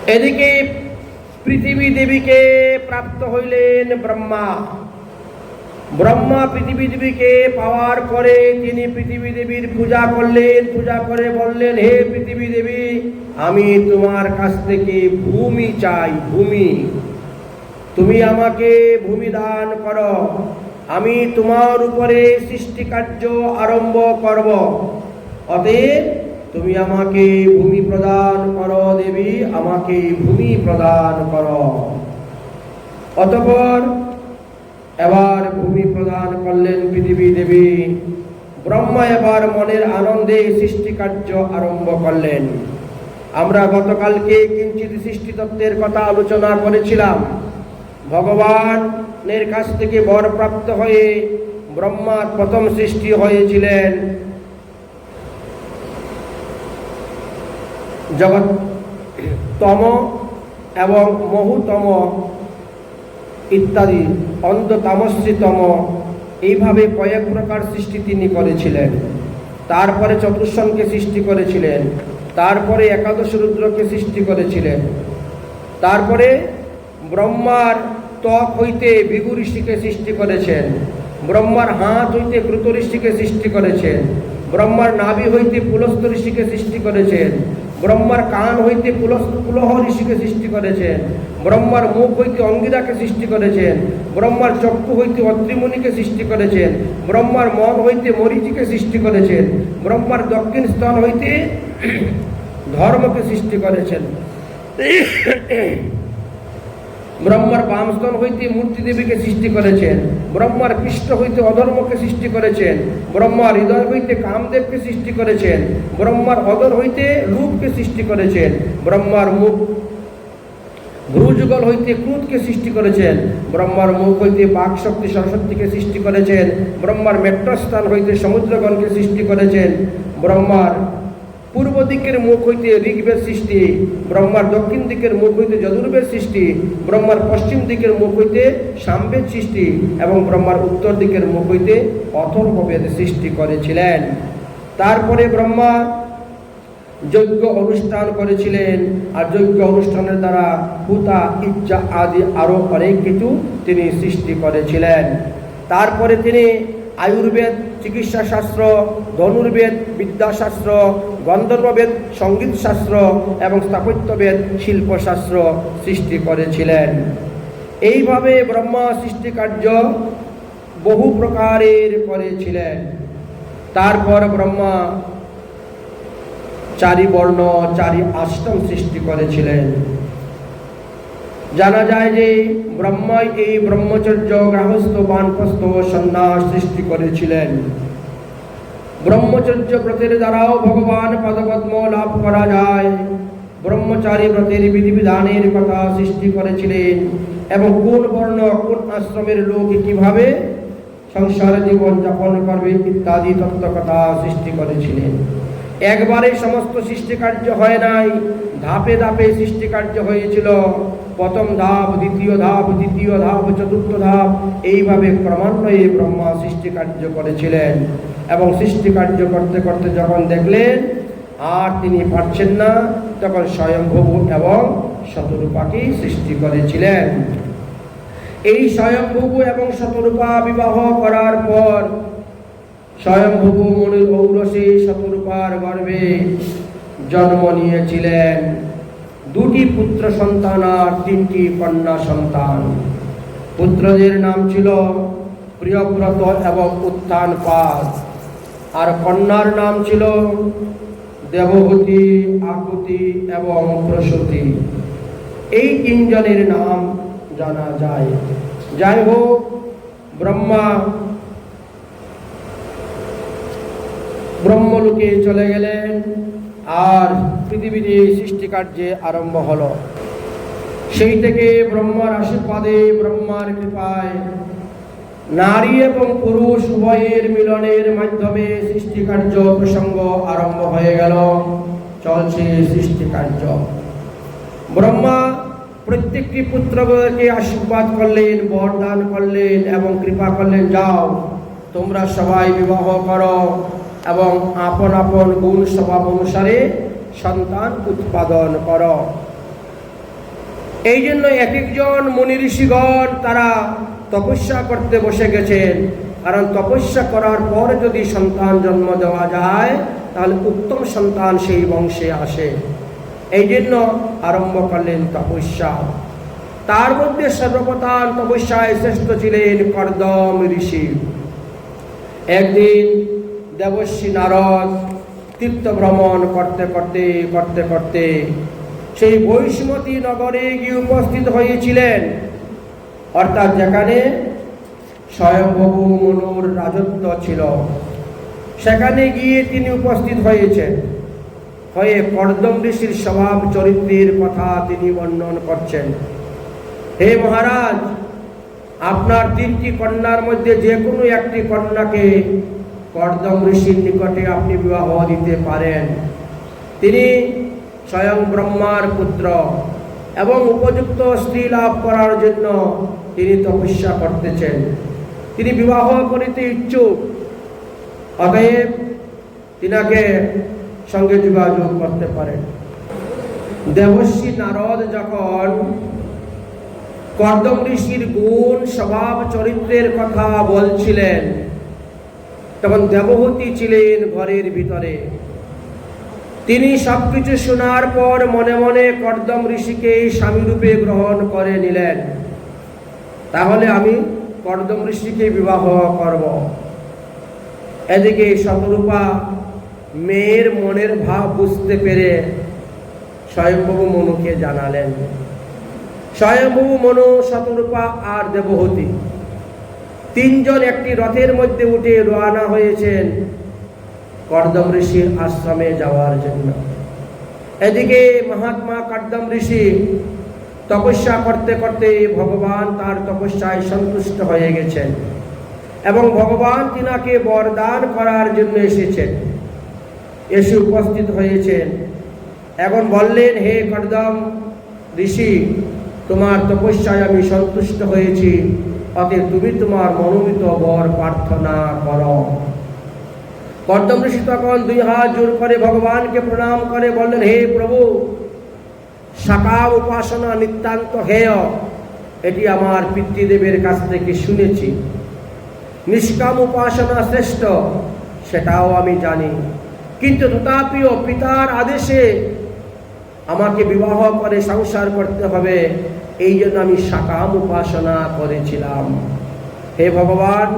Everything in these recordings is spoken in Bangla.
এদিকে পৃথিবী দেবীকে প্রাপ্ত হইলেন ব্রহ্মা। ব্রহ্মা পৃথিবী দেবীকে পাওয়ার পরে তিনি পৃথিবী দেবীর পূজা করলেন। পূজা করে বললেন, হে পৃথিবী দেবী, আমি তোমার কাছ থেকে ভূমি চাই, ভূমি। তুমি আমাকে ভূমি দান করো, আমি তোমার উপরে সৃষ্টি কার্য আরম্ভ করব। অতএব তুমি আমাকে ভূমি প্রদান করো দেবী, আমাকে ভূমি প্রদান করো। অতঃপর এবার ভূমি প্রদান করলেন পৃথিবী দেবী। ব্রহ্মা এবার মনের আনন্দে সৃষ্টি কার্য আরম্ভ করলেন। আমরা গতকালকে কিঞ্চিত সৃষ্টিতত্ত্বের কথা আলোচনা করেছিলাম। ভগবানের কাছ থেকে বর প্রাপ্ত হয়ে ব্রহ্মার প্রথম সৃষ্টি হয়েছিলেন জগৎতম এবং মহুতম ইত্যাদি, অন্ধতামশ্রীতম, এইভাবে কয়েক প্রকার সৃষ্টি তিনি করেছিলেন। তারপরে চতুর্শনকে সৃষ্টি করেছিলেন, তারপরে একাদশ রুদ্রকে সৃষ্টি করেছিলেন, তারপরে ব্রহ্মার ত্বক হইতে ভৃগু ঋষিকে সৃষ্টি করেছেন, ব্রহ্মার হাত হইতে ক্রুত ঋষিকে সৃষ্টি করেছেন, ব্রহ্মার নাভি হইতে পুলস্ত ঋষিকে সৃষ্টি করেছেন, ব্রহ্মার কান হইতে পুলহ ঋষিকে সৃষ্টি করেছেন, ব্রহ্মার মুখ হইতে অঙ্গিরাকে সৃষ্টি করেছেন, ব্রহ্মার চক্ষু হইতে অত্রিমুনিকে সৃষ্টি করেছেন, ব্রহ্মার মন হইতে মরীচিকে সৃষ্টি করেছেন, ব্রহ্মার দক্ষিণ স্তন হইতে ধর্মকে সৃষ্টি করেছেন, ব্রহ্মার বাম স্তন হইতে মূর্তি দেবীকে সৃষ্টি করেছেন, ব্রহ্মার পৃষ্ঠ হইতে অধর্মকে সৃষ্টি করেছেন, ব্রহ্মার হৃদয় হইতে কামদেবকে সৃষ্টি করেছেন, ব্রহ্মার অধর হইতে রূপকে সৃষ্টি করেছেন, ব্রহ্মার মুখ ভ্রুযুগল হইতে ক্রোধকে সৃষ্টি করেছেন, ব্রহ্মার মুখ হইতে বাক শক্তি সরস্বতীকে সৃষ্টি করেছেন, ব্রহ্মার মেট্রস্থান হইতে সমুদ্রগণকে সৃষ্টি করেছেন, ব্রহ্মার পূর্ব দিকের মুখ হইতে ঋগ্বেদ সৃষ্টি, ব্রহ্মার দক্ষিণ দিকের মুখ হইতে যজুর্বেদ সৃষ্টি, ব্রহ্মার পশ্চিম দিকের মুখ হইতে সামবেদ সৃষ্টি এবং ব্রহ্মার উত্তর দিকের মুখ হইতে অথর্ববেদ সৃষ্টি করেছিলেন। তারপরে ব্রহ্মা যজ্ঞ অনুষ্ঠান করেছিলেন, আর যজ্ঞ অনুষ্ঠানের দ্বারা হুতা, ইচ্ছা আদি আরও অনেক কিছু তিনি সৃষ্টি করেছিলেন। তারপরে তিনি আয়ুর্বেদ, চিকিৎসা শাস্ত্র, ধনুর্বেদ, বিদ্যাশাস্ত্র, গন্ধর্ববেদ, সঙ্গীত শাস্ত্র এবং স্থাপত্যবেদ, শিল্পশাস্ত্র সৃষ্টি করেছিলেন। এইভাবে ব্রহ্মা সৃষ্টি কার্য বহু প্রকারের করেছিলেন। তারপর ব্রহ্মা চারি বর্ণ, চারি আশ্রম সৃষ্টি করেছিলেন। জানা যায় যে ব্রহ্মাই এই ব্রহ্মচর্য, গৃহস্থ, বানপ্রস্থ, সন্ন্যাস সৃষ্টি করেছিলেন। ব্রহ্মচর্য ব্রতের দ্বারাও ভগবান পদপদ্ম লাভ করা যায়। ব্রহ্মচারী ব্রতের বিধিবিধানের কথা সৃষ্টি করেছিলেন এবং কোন বর্ণ, কোন আশ্রমের লোক কিভাবে সংসার জীবন যাপন করবে ইত্যাদি তত্ত্ব কথা সৃষ্টি করেছিলেন। একবারে সমস্ত সৃষ্টিকার্য হয় নাই, ধাপে ধাপে সৃষ্টিকার্য হয়েছিল। প্রথম ধাপ, দ্বিতীয় ধাপ, তৃতীয় ধাপ, চতুর্থ ধাপ, এইভাবে ক্রমান্বয়ে ব্রহ্মা সৃষ্টিকার্য করেছিলেন। এবং সৃষ্টিকার্য করতে করতে যখন দেখলেন আর তিনি পারছেন না, তখন স্বয়ংভূ এবং শতরূপাকেই সৃষ্টি করেছিলেন। এই স্বয়ংভূ এবং শতরূপা বিবাহ করার পর স্বয়ংভূ মনির ঔরসে শতরূপার গর্ভে জন্ম নিয়েছিলেন। দুটি পুত্র সন্তান আর তিনটি কন্যা সন্তান। পুত্রদের নাম ছিল প্রিয়ব্রত এবং উত্থানপাদ, আর কন্যার নাম ছিল দেবহূতি, আকুতি এবং প্রসূতি। এই তিনজনের নাম জানা যায়। যাই হোক, ব্রহ্মা ব্রহ্মলোকে চলে গেলেন আর পৃথিবীতে সৃষ্টিকার্যে আরম্ভ হলো। সেই থেকে ব্রহ্মার আশীর্বাদে, ব্রহ্মার কৃপায় নারী এবং পুরুষ উভয়ের মিলনের মাধ্যমে সৃষ্টিকার্য প্রসঙ্গ আরম্ভ হয়ে গেল। চলছে সৃষ্টিকার্য। ব্রহ্মা প্রত্যেকটি পুত্রকে আশীর্বাদ করলেন, বরদান করলেন এবং কৃপা করলেন, যাও তোমরা সবাই বিবাহ করো এবং আপন আপন গুণ স্বভাব অনুসারে সন্তান উৎপাদন করো। এই জন্য এক একজন মুনি ঋষিগণ তারা তপস্যা করতে বসে গেছেন, কারণ তপস্যা করার পর যদি সন্তান জন্ম দেওয়া যায় তাহলে উত্তম সন্তান সেই বংশে আসে। এই জন্য আরম্ভ করলেন তপস্যা। তার মধ্যে সর্বপ্রধান তপস্যায় শ্রেষ্ঠ ছিলেন কর্দম ঋষি। একদিন দেবর্ষি নারদ তীর্থ ভ্রমণ করতে করতে করতে করতে সেই বৈষ্ণতী নগরে গিয়ে উপস্থিত হয়েছিলেন, অর্থাৎ যেখানে স্বয়ংভূ মনুর রাজত্ব ছিল। সেখানে গিয়ে তিনি উপস্থিত হয়েছেন, হয়ে কর্দম ঋষির স্বভাব চরিত্রের কথা তিনি বর্ণন করছেন। হে মহারাজ, আপনার 3টি কন্যার মধ্যে যে কোনো একটি কন্যাকে কর্দম ঋষির নিকটে আপনি বিবাহ দিতে পারেন। তিনি স্বয়ং ব্রহ্মার পুত্র এবং উপযুক্ত স্ত্রী লাভ করার জন্য তিনি তপস্যা করতেছেন। তিনি বিবাহ করিতে ইচ্ছুক, অতএব তিনাকে সঙ্গে যোগাযোগ করতে পারেন। দেবর্ষি নারদ যখন কর্দম ঋষির গুণ স্বভাব চরিত্রের কথা বলছিলেন, তখন দেবহূতি ছিলেন ঘরের ভিতরে। তিনি সবকিছু শোনার পর মনে মনে কর্দম ঋষিকে স্বামীরূপে গ্রহণ করে নিলেন। তাহলে আমি কর্দম ঋষিকে বিবাহ করব। এদিকে শতরূপা মেয়ের মনের ভাব বুঝতে পেরে স্বয়ংভূ মনুকে জানালেন। স্বয়ংভূ মনু, শতরূপা আর দেবহূতি 3 জন একটি রথের মধ্যে উঠে রওনা হয়েছেন কর্দম ঋষির আশ্রমে যাওয়ার জন্য। এদিকে মহাত্মা কর্দম ঋষি তপস্যা করতে করতে ভগবান তার তপস্যায় সন্তুষ্ট হয়ে গেছেন এবং ভগবান তিনাকে বরদান করার জন্য এসেছেন। এসে উপস্থিত হয়েছেন। এখন বললেন, হে কর্দম ঋষি, তোমার তপস্যায় আমি সন্তুষ্ট হয়েছি, অতএব তুমি তোমার মনোনীত বর প্রার্থনা করো। কর্দম ঋষি তখন 2 হাত জোর করে ভগবানকে প্রণাম করে বললেন, হে প্রভু, সাকাম উপাসনা নিতান্ত হেয়, এটি আমার পিতৃদেবের কাছ থেকে শুনেছি। নিষ্কাম উপাসনা শ্রেষ্ঠ, সেটাও আমি জানি, কিন্তু তথাপিও পিতার আদেশে আমাকে বিবাহ করে সংসার করতে হবে, এই জন্য আমি সাকাম উপাসনা করেছিলাম। হে ভগবান,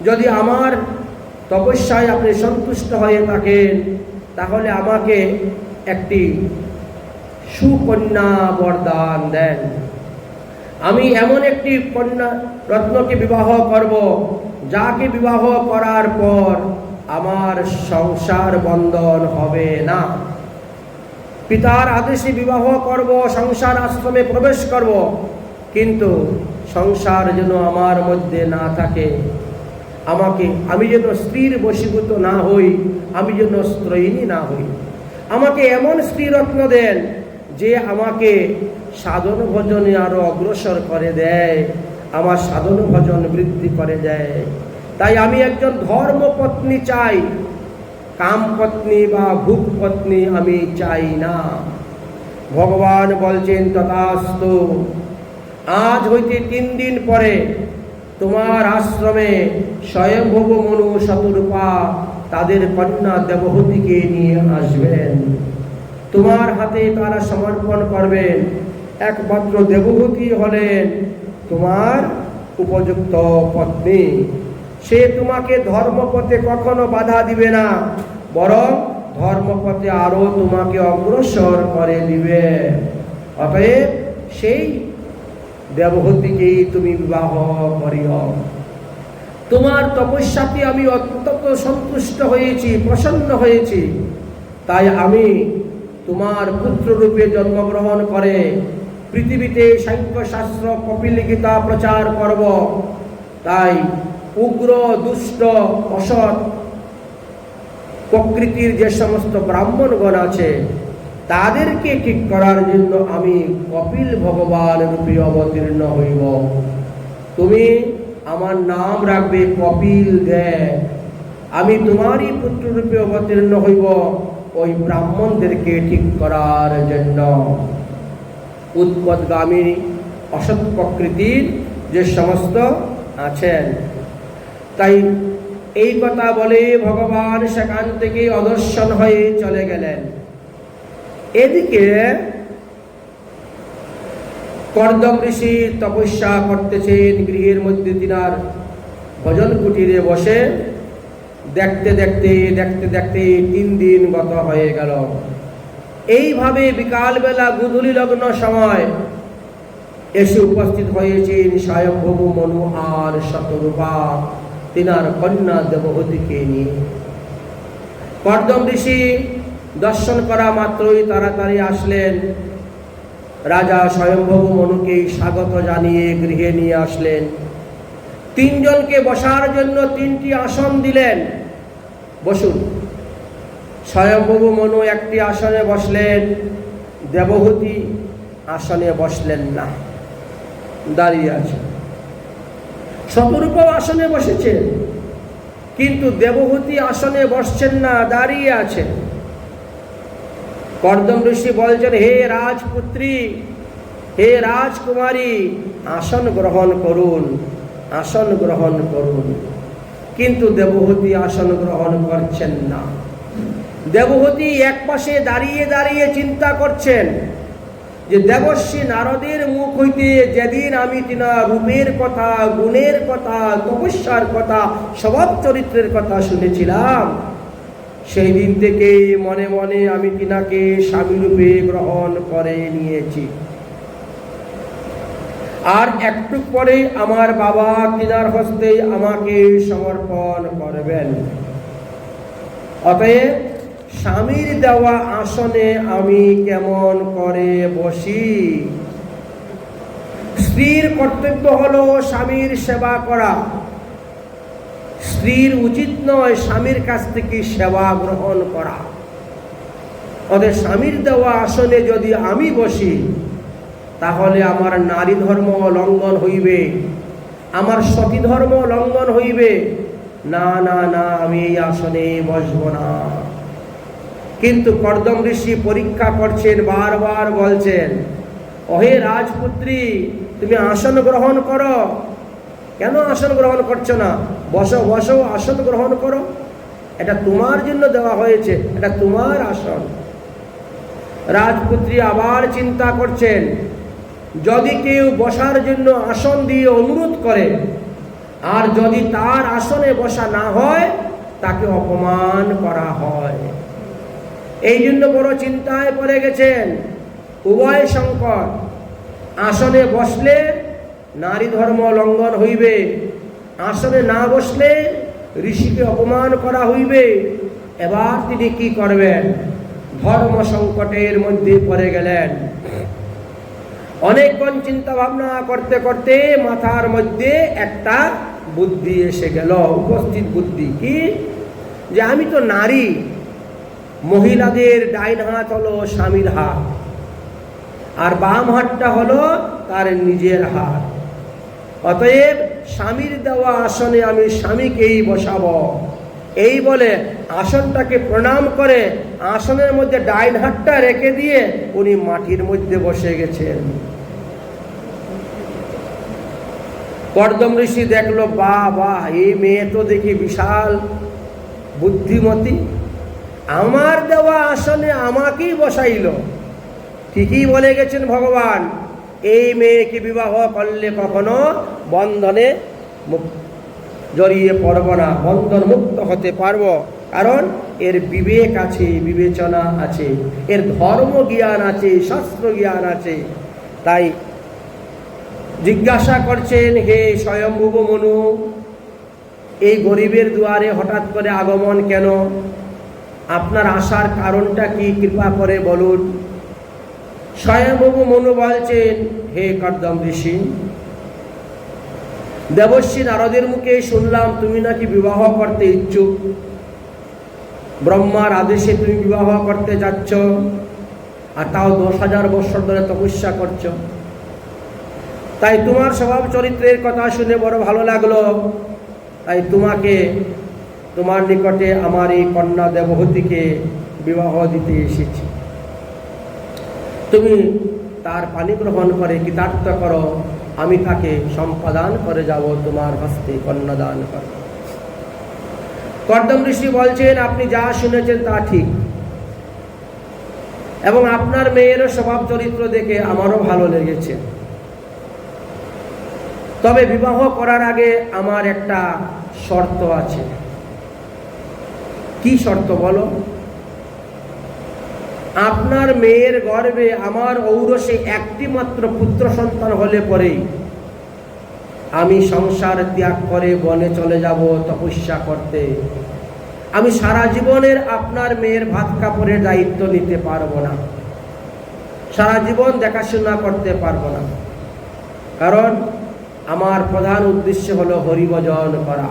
যদি আমার তপস্যায় আপনি সন্তুষ্ট হয়ে থাকেন তাহলে আমাকে একটি সুকন্যা বরদান দেন। আমি এমন একটি কন্যা রত্নকে বিবাহ করব, যাকে বিবাহ করার পর আমার সংসার বন্ধন হবে না। পিতার আদেশে বিবাহ করব, সংসার আশ্রমে প্রবেশ করব, কিন্তু সংসার যেন আমার মধ্যে না থাকে। আমি যেন স্ত্রীর বশীভূত না হই, আমি যেন স্ত্রয়িনী না হই। আমাকে এমন স্ত্রী রত্ন দেন যে আমাকে সাধন ভজনে আরো অগ্রসর করে দেয়, আমার সাধন ভজন বৃদ্ধি করে দেয়। তাই আমি একজন ধর্মপত্নী চাই, কামপত্নী বা ভোগপত্নী আমি চাই না। ভগবান বলছেন, তথাস্তু। আজ হইতে 3 দিন পরে তোমার আশ্রমে স্বয়ংভূ মনু, শতরূপা তাদের কন্যা দেবহূতিকে নিয়ে আসবেন। তোমার হাতে তারা সমর্পণ করবেন। একমাত্র দেবহূতি হলেন তোমার উপযুক্ত পত্নী। সে তোমাকে ধর্মপথে কখনো বাধা দিবে না, বরং ধর্মপথে আরো তোমাকে অগ্রসর করে দিবে। অতএব সেই দেবহূতিকেই তুমি বিবাহ করিও। তোমার তপস্যাতে আমি অত্যন্ত সন্তুষ্ট হয়েছি, প্রসন্ন হয়েছি। তাই আমি তোমার পুত্র রূপে জন্মগ্রহণ করে পৃথিবীতে সাংখ্য শাস্ত্র কপিল গীতা প্রচার করব। তাই উগ্র, দুষ্ট, অসৎ প্রকৃতির যে সমস্ত ব্রাহ্মণগণ আছে তাদেরকে ঠিক করার জন্য আমি কপিল ভগবান রূপে অবতীর্ণ হইব। তুমি আমার নাম রাখবে কপিল দেব। আমি তোমারই পুত্র রূপে অবতীর্ণ হইব ওই ব্রাহ্মণদেরকে ঠিক করার জন্য। উৎপদগামী অসৎ প্রকৃতির যে সমস্ত আছেন। তাই এই কথা বলে ভগবান সেখান থেকে অদর্শন হয়ে চলে গেলেন। এদিকে কর্দম ঋষি তপস্যা করতেছেন গৃহের মধ্যে, তিনার ভজন কুটিরে বসে। দেখতে দেখতে দেখতে দেখতে 3 দিন গত হয়ে গেল। এইভাবে বিকালবেলা গুধূলি লগ্ন সময় এসে উপস্থিত হয়েছেন স্বয়ংভূ মনু আর শতরূপা তিনার কন্যা দেবহূতিকে নিয়ে। কর্দম ঋষি দর্শন করা মাত্রই তাড়াতাড়ি আসলেন। রাজা স্বয়ংভূ মনুকে স্বাগত জানিয়ে গৃহে নিয়ে আসলেন। 3 জনকে বসার জন্য 3টি আসন দিলেন, বসুন। স্বয়ংভূ মনু একটি আসনে বসলেন, দেবহূতি আসনে বসলেন না, দাঁড়িয়ে আছেন। শতরূপাও আসনে বসেছেন, কিন্তু দেবহূতি আসনে বসছেন না, দাঁড়িয়ে আছেন। কর্দম ঋষি বলছেন, হে রাজপুত্রী, হে রাজকুমারী, আসন গ্রহণ করুন, আসন গ্রহণ করুন। কিন্তু দেবহূতি আসন গ্রহণ করছেন না। দেবহূতি একপাশে দাঁড়িয়ে দাঁড়িয়ে চিন্তা করছেন যে দেবর্ষি নারদের মুখ হইতে যেদিন আমি তিনার রূপের কথা, গুণের কথা, তপস্যার কথা, স্বভাব চরিত্রের কথা শুনেছিলাম, সেই দিন থেকে মনে মনে আমি তিনাকে স্বামী রূপে গ্রহণ করে নিয়েছি। আর একটু পরে আমার বাবা তিনার হস্তে আমাকে সমর্পণ করবেন। অতএব স্বামীর দেওয়া আসনে আমি কেমন করে বসি? স্ত্রীর কর্তব্য হলো স্বামীর সেবা করা। স্ত্রীর উচিত নয় স্বামীর কাছ থেকে সেবা গ্রহণ করা। অতএব স্বামীর দেওয়া আসনে যদি আমি বসি, তাহলে আমার নারী ধর্ম লঙ্ঘন হইবে, আমার সতী ধর্ম লঙ্ঘন হইবে। না না না, আমি এই আসনে বসব না। কিন্তু কর্দম ঋষি পরীক্ষা করছেন, বারবার বলছেন, ওহে রাজপুত্রী, তুমি আসন গ্রহণ করো। কেন আসন গ্রহণ করছো না? বসো বসো, আসন গ্রহণ করো। এটা তোমার জন্য দেওয়া হয়েছে, এটা তোমার আসন। রাজপুত্রী আবার চিন্তা করছেন, যদি কেউ বসার জন্য আসন দিয়ে অনুরোধ করে, আর যদি তার আসনে বসা না হয়, তাকে অপমান করা হয়। এই জন্য বড় চিন্তায় পড়ে গেছেন। উভয় সংকট, আসনে বসলে নারী ধর্ম লঙ্ঘন হইবে, আসনে না বসলে ঋষিকে অপমান করা হইবে। এবার তিনি কি করবেন? ধর্ম সংকটের মধ্যে পড়ে গেলেন। অনেকক্ষণ চিন্তা ভাবনা করতে করতে মাথার মধ্যে একটা বুদ্ধি এসে গেল, উপস্থিত বুদ্ধি। কি? যে আমি তো নারী, মহিলাদের ডাইন হাত হলো স্বামীর হাত, আর বাম হাতটা হলো তার নিজের হাত। অতএব স্বামীর দেওয়া আসনে আমি স্বামীকেই বসাবো। এই বলে আসনটাকে প্রণাম করে আসনের মধ্যে ডাইন হাতটা রেখে দিয়ে উনি মাটির মধ্যে বসে গেছেন। কর্দম ঋষি দেখলো, বাহ বাহ, এই মেয়ে তো দেখি বিশাল বুদ্ধিমতী, আমার দেওয়া আসনে আমাকেই বসাইল। ঠিকই বলে গেছেন ভগবান, এই মেয়েকে বিবাহ করলে কখনো বন্ধনে জড়িয়ে পড়ব না, বন্ধন মুক্ত হতে পারবো। কারণ এর বিবেক আছে, বিবেচনা আছে, এর ধর্ম জ্ঞান আছে, শাস্ত্র জ্ঞান আছে। তাই জিজ্ঞাসা করছেন, হে স্বয়ংভূ মনু, এই গরিবের দুয়ারে হঠাৎ করে আগমন কেন? আপনার আসার কারণটা কি, কৃপা করে বলুন। স্বয়ংভূ মনু বলছেন, হে কর্দম ঋষি, দেবর্ষি নারদের মুখে শুনলাম তুমি নাকি বিবাহ করতে ইচ্ছুক। ব্রহ্মার আদেশে তুমি বিবাহ করতে যাচ্ছ, আর তাও 10,000 বছর ধরে তপস্যা করছো। তাই তোমার স্বভাব চরিত্রের কথা শুনে বড় ভালো লাগলো। তাই তোমাকে, তোমার নিকটে আমার এই কন্যা দেবহূতিকে বিবাহ দিতে এসেছি। তুমি তার পানি গ্রহণ করে কৃতার্থ করো, আমি তাকে সম্পাদান করে যাব, তোমার হস্তে কন্যাদান করো। কর্দম ঋষি বলছেন, আপনি যা শুনেছেন তা ঠিক, এবং আপনার মেয়েরও স্বভাব চরিত্র দেখে আমারও ভালো লেগেছে। তবে বিবাহ করার আগে আমার একটা শর্ত আছে। কি শর্ত বলো? আপনার মেয়ের গর্ভে আমার ঔরসে একটি মাত্র পুত্র সন্তান হলে পরেই আমি সংসার ত্যাগ করে বনে চলে যাব তপস্যা করতে। আমি সারা জীবনের আপনার মেয়ের ভাত কাপড়ের দায়িত্ব নিতে পারবো না, সারা জীবন দেখাশোনা করতে পারবো না, কারণ আমার প্রধান উদ্দেশ্য হলো হরিভজন করা।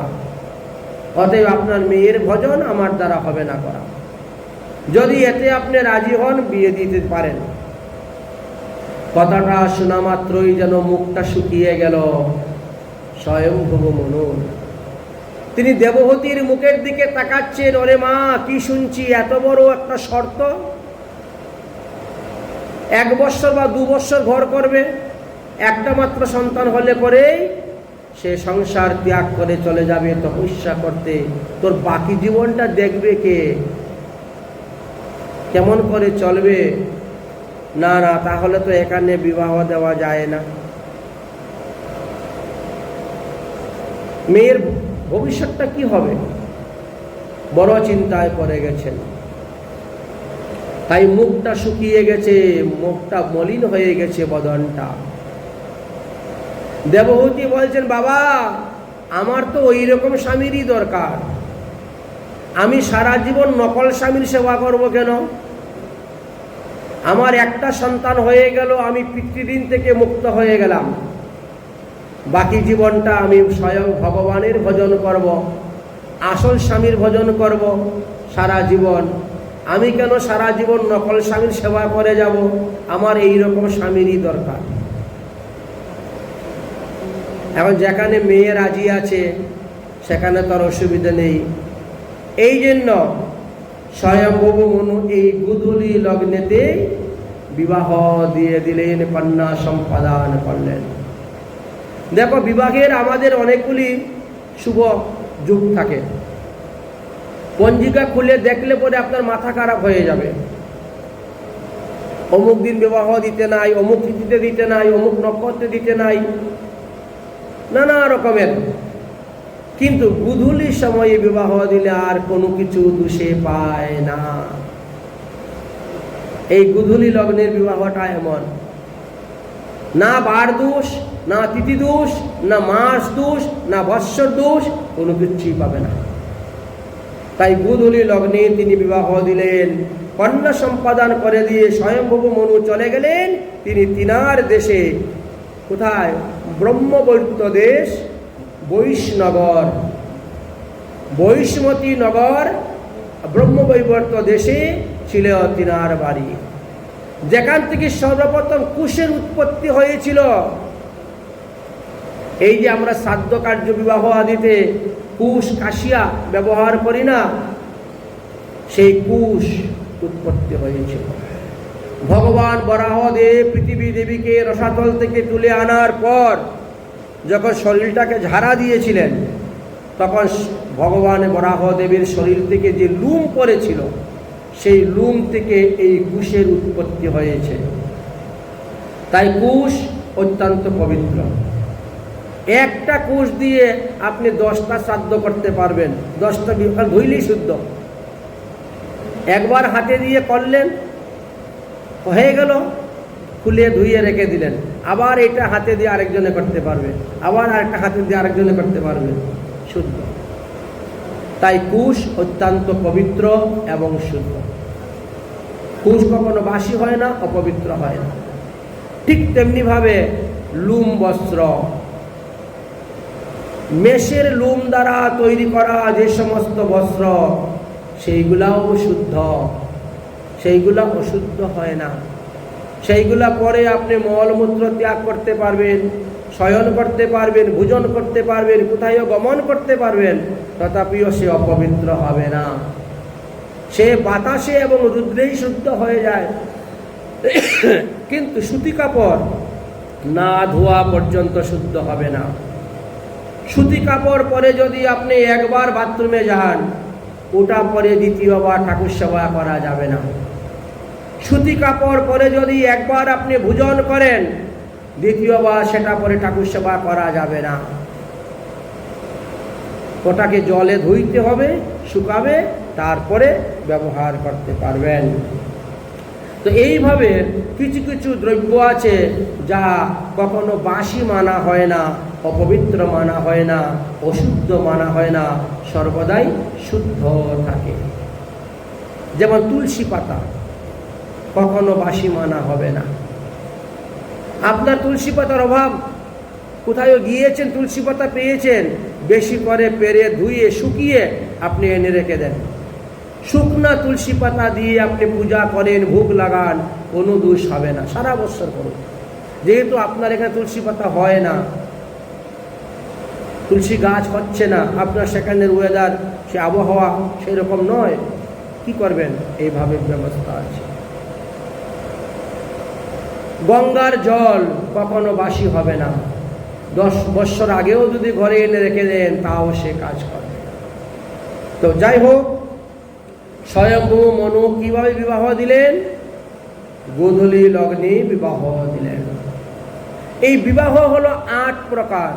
অতএব আপনার মেয়ের ভজন আমার দ্বারা হবে না করা। যদি এতে আপনি রাজি হন, বিয়ে দিতে পারেন। কথাটা শোনা মাত্রই যেন মুখটা শুকিয়ে গেল স্বয়ংভূ মনু। তিনি দেবহূতির মুখের দিকে তাকাচ্ছেন। ওরে মা, কি শুনছি, এত বড় একটা শর্ত! 1 বছর বা 2 বছর ঘর করবে, একটা মাত্র সন্তান হলে পরেই সে সংসার ত্যাগ করে চলে যাবে তপস্যা করতে। তোর বাকি জীবনটা দেখবে কে? কেমন করে চলবে? না না, তাহলে তো এখানে বিবাহ দেওয়া যায় না। মেয়ের ভবিষ্যৎটা কি হবে? বড় চিন্তায় পড়ে গেছেন। তাই মুখটা শুকিয়ে গেছে, মুখটা মলিন হয়ে গেছে বদনটা। দেবহূতি বলছেন, বাবা, আমার তো ওই রকম স্বামীরই দরকার। আমি সারা জীবন নকল স্বামীর সেবা করব কেন? আমার একটা সন্তান হয়ে গেল, আমি পিতৃঋণ থেকে মুক্ত হয়ে গেলাম। বাকি জীবনটা আমি স্বয়ং ভগবানের ভজন করব, আসল স্বামীর ভজন করব সারা জীবন। আমি কেন সারা জীবন নকল স্বামীর সেবা করে যাব? আমার এই রকম স্বামীরই দরকার। এখন যেখানে মেয়ে রাজি আছে সেখানে তার অসুবিধা নেই। এই জন্য স্বয়ংভূ মনু এই গুধূলি লগ্নেতে বিবাহ দিয়ে দিলেন, কন্যা সম্পাদন করলেন। দেখো, বিবাহের আমাদের অনেকগুলি শুভ যুগ থাকে। পঞ্জিকা খুলে দেখলে পরে আপনার মাথা খারাপ হয়ে যাবে। অমুক দিন বিবাহ দিতে নাই, অমুক তিথিতে দিতে নাই, অমুক নক্ষত্রে দিতে নাই, নানা রকমের। কিন্তু গুধূলির সময়ে বিবাহ দিলে আর কোনো কিছু দোষে পায় না। এই গুধূলি লগ্নের বিবাহটা এমন, না বার দোষ, না তিথি দোষ, না মাস দোষ, না বৎসর দোষ, কোনো কিছুই পাবে না। তাই গুধূলি লগ্নে তিনি বিবাহ দিলেন, কন্যা সম্পাদন করে দিয়ে স্বয়ংভূ মনু চলে গেলেন। তিনি তিনার দেশে, কোথায়? ব্রহ্মবৈত্য দেশ, বৈষ্ণগর, বৈষ্মতী নগর, ব্রহ্মবৈবর্ত দেশে ছিল তিনার বাড়ি, যেখান থেকে সর্বপ্রথম কুশের উৎপত্তি হয়েছিল। এই যে আমরা শ্রাদ্ধ কার্য, বিবাহ আদিতে কুশ, কাশিয়া ব্যবহার করি না, সেই কুশ উৎপত্তি হয়েছিল। ভগবান বরাহদেব পৃথিবী দেবীকে রসাতল থেকে তুলে আনার পর যখন শরীরটাকে ঝাড়া দিয়েছিলেন, তখন ভগবান বরাহদেবের শরীর থেকে যে লুম পড়েছিল, সেই লুম থেকে এই কুশের উৎপত্তি হয়েছে। তাই কুশ অত্যন্ত পবিত্র। একটা কুশ দিয়ে আপনি 10টা শ্রাদ্ধ করতে পারবেন, 10টা ধুইলেই শুদ্ধ। একবার হাতে দিয়ে করলেন, হয়ে গেল, খুলে ধুইয়ে রেখে দিলেন। আবার এটা হাতে দিয়ে আরেকজনে করতে পারবে, আবার আরেকটা হাতে দিয়ে আরেকজনে করতে পারবে, শুদ্ধ। তাই কুশ অত্যন্ত পবিত্র এবং শুদ্ধ। কুশ কখনো বাসি হয় না, অপবিত্র হয় না। ঠিক তেমনিভাবে লুম বস্ত্র, মেষের লুম দ্বারা তৈরি করা যে সমস্ত বস্ত্র, সেইগুলাও শুদ্ধ, সেইগুলা অশুদ্ধ হয় না। সেইগুলা পরে আপনি মলমূত্র ত্যাগ করতে পারবেন, শয়ন করতে পারবেন, ভোজন করতে পারবেন, কোথায়ও গমন করতে পারবেন, তথাপিও সে অপবিত্র হবে না। সে বাতাসে এবং রুদ্রেই শুদ্ধ হয়ে যায়। কিন্তু সুতি কাপড় না ধোয়া পর্যন্ত শুদ্ধ হবে না। সুতি কাপড় পরে যদি আপনি একবার বাথরুমে যান, ওটা পরে দ্বিতীয়বার ঠাকুর সেবা করা যাবে না। সুতি কাপড় পরে যদি একবার আপনি ভোজন করেন, দ্বিতীয়বার সেটা পরে ঠাকুর সেবা করা যাবে না। ওটাকে জলে ধুইতে হবে, শুকাবে, তারপরে ব্যবহার করতে পারবেন। তো এইভাবে কিছু কিছু দ্রব্য আছে যা কখনো বাসি মানা হয় না, অপবিত্র মানা হয় না, অশুদ্ধ মানা হয় না, সর্বদাই শুদ্ধ থাকে। যেমন তুলসী পাতা কখনো বাসি মানা হবে না। আপনার তুলসী পাতার অভাব, কোথায় গিয়েছেন, তুলসী পাতা পেয়েছেন, বেশি করে পেরে ধুয়ে শুকিয়ে আপনি এনে রেখে দেন। শুকনা তুলসী পাতা দিয়ে আপনি পূজা করেন, ভোগ লাগান, কোনো দোষ হবে না, সারা বছর করুন। যেহেতু আপনার এখানে তুলসী পাতা হয় না, তুলসী গাছ হচ্ছে না, আপনার সেখানের ওয়েদার, সে আবহাওয়া সেরকম নয়, কি করবেন? এইভাবে ব্যবস্থা আছে। গঙ্গার জল কখনো বাসি হবে না। 10 বছর আগেও যদি ঘরে এনে রেখে দেন, তাও সে কাজ করবে। তো যাই হোক, স্বয়ম্ভু মনু কিভাবে বিবাহ দিলেন? গোধূলি লগ্নে বিবাহ দিলেন। এই বিবাহ হলো 8 প্রকার,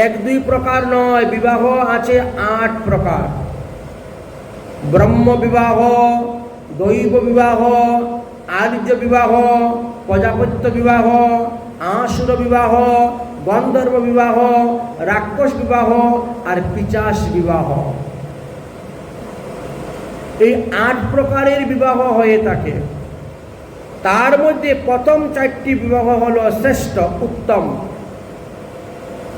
1-2 প্রকার নয়, বিবাহ আছে 8 প্রকার। ব্রহ্ম বিবাহ, দৈব বিবাহ, আর্য বিবাহ, প্রজাপত্য বিবাহ, আসুর বিবাহ, গন্ধর্ব বিবাহ, রাক্ষস বিবাহ আর পিশাচ বিবাহ। এই 8 প্রকারের বিবাহ হয়ে থাকে। তার মধ্যে প্রথম 4টি বিবাহ হলো শ্রেষ্ঠ, উত্তম।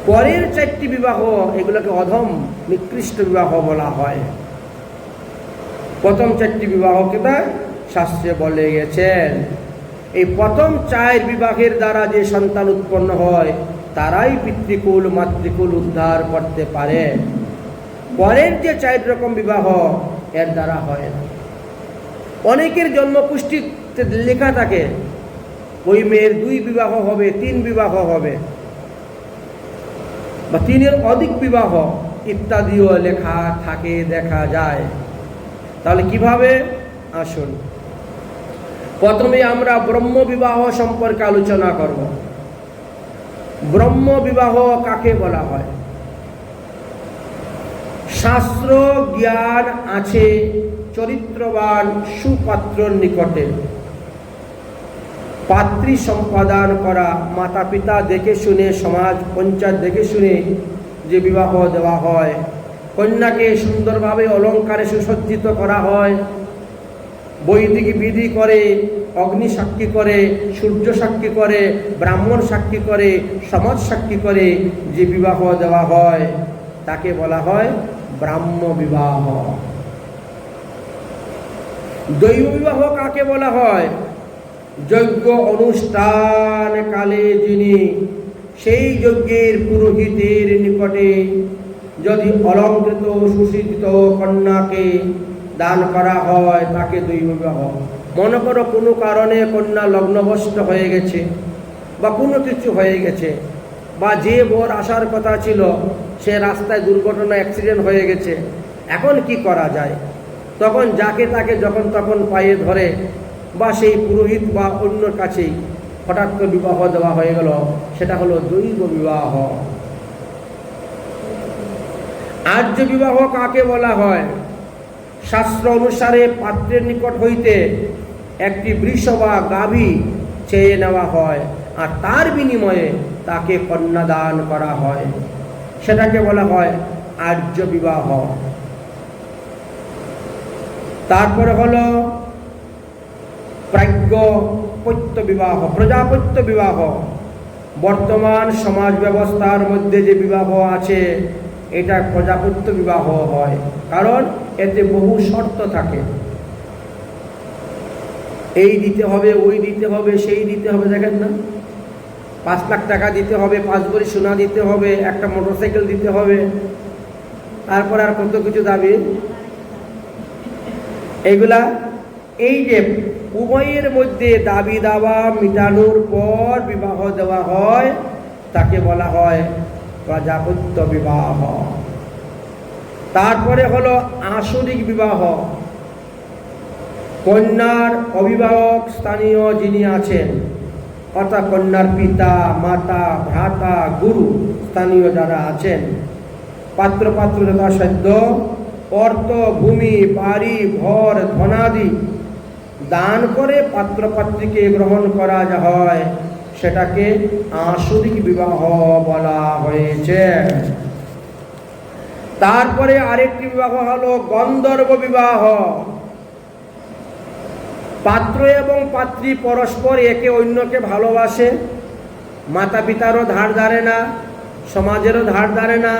পরের 4টি বিবাহ, এগুলোকে অধম, নিকৃষ্ট বিবাহ বলা হয়। প্রথম 4টি বিবাহকে তা শাস্ত্রে বলে গেছেন। এই প্রথম 4 বিবাহের দ্বারা যে সন্তান উৎপন্ন হয়, তারাই পিতৃকুল মাতৃকুল উদ্ধার করতে পারে। পরের যে 4 রকম বিবাহ, এর দ্বারা হয় না। অনেকের জন্মকুষ্ঠিতে লেখা থাকে ওই মেয়ের 2 বিবাহ হবে, 3 বিবাহ হবে, বা 3-এর অধিক বিবাহ ইত্যাদিও লেখা থাকে, দেখা যায়। তাহলে কিভাবে? আসুন, প্রথমে আমরা ব্রহ্ম বিবাহ সম্পর্কে আলোচনা করব। ব্রহ্ম বিবাহ কাকে বলা হয়? শাস্ত্র জ্ঞান আছে চরিত্রবান সুপাত্রর নিকটে পাত্রী সম্পাদন করা, মাতা পিতা দেখে শুনে, সমাজ পঞ্চায়েত দেখে শুনে যে বিবাহ দেওয়া হয়। কন্যাকে সুন্দরভাবে অলঙ্কারে সুসজ্জিত করা হয়, বৈদিক বিধি করে, অগ্নি সাক্ষী করে, সূর্য সাক্ষী করে, ব্রাহ্মণ সাক্ষী করে, সমাজ সাক্ষী করে যে বিবাহ দেওয়া হয়, তাকে বলা হয় ব্রাহ্ম বিবাহ। দৈব বিবাহ কাকে বলা হয়? যজ্ঞ অনুষ্ঠান কালে যিনি সেই যজ্ঞের পুরোহিতের নিকটে যদি অলঙ্কৃত সুসজ্জিত কন্যাকে দান করা হয়, তাকে দৈব বিবাহ। মনে করো কোনো কারণে কন্যা লগ্নভ্রষ্ট হয়ে গেছে, বা কোনো কিছু হয়ে গেছে, বা যে বর আসার কথা ছিল সে রাস্তায় দুর্ঘটনা, অ্যাক্সিডেন্ট হয়ে গেছে, এখন কি করা যায়? তখন যাকে তাকে যখন তখন পায়ে ধরে, বা সেই পুরোহিত বা অন্যর কাছেই হঠাৎ করে বিবাহ দেওয়া হয়ে গেল, সেটা হলো দৈব বিবাহ। আর্য বিবাহ কাকে বলা হয়? শাস্ত্র অনুসারে পাত্রের নিকট হইতে একটি বৃষ বা গাভী চেয়ে নেওয়া হয়, আর তার বিনিময়ে তাকে কন্যাদান করা হয়, সেটাকে বলা হয় আর্য বিবাহ। তারপরে হলো প্রাজ্ঞপত্য বিবাহ, প্রজাপত্য বিবাহ। বর্তমান সমাজ ব্যবস্থার মধ্যে যে বিবাহ আছে, এটা প্রজাপত্য বিবাহ হয়, কারণ এতে বহু শর্ত থাকে। এই দিতে হবে, ওই দিতে হবে, সেই দিতে হবে। দেখেন না, 5 লাখ টাকা দিতে হবে, 5 ভরি সোনা দিতে হবে, একটা মোটরসাইকেল দিতে হবে, তারপর আর কত কিছু দাবি। এইগুলা এই যে উভয়ের মধ্যে দাবি দাওয়া মিটানোর পর বিবাহ দেওয়া হয় তাকে বলা হয় প্রজাপত্য বিবাহ। তারপরে হলো আসরিক বিবাহ। কন্যার অভিভাবক স্থানীয় যিনি আছেন, অর্থাৎ কন্যার পিতা, মাতা, ভ্রাতা, গুরু স্থানীয় যারা আছেন, পাত্র যথাসাধ্য অর্থ, ভূমি, বাড়ি, ঘর, ধনাদি দান করে পাত্রপাত্রীকে গ্রহণ করা হয়, সেটাকে আসরিক বিবাহ বলা হয়েছে। তারপরে আরেকটি বিবাহ হলো গন্ধর্ব বিবাহ। পাত্র এবং পাত্রী পরস্পর একে অন্যকে ভালোবাসে, মাতা পিতারও ধার ধারে না, সমাজেরও ধার ধারে না,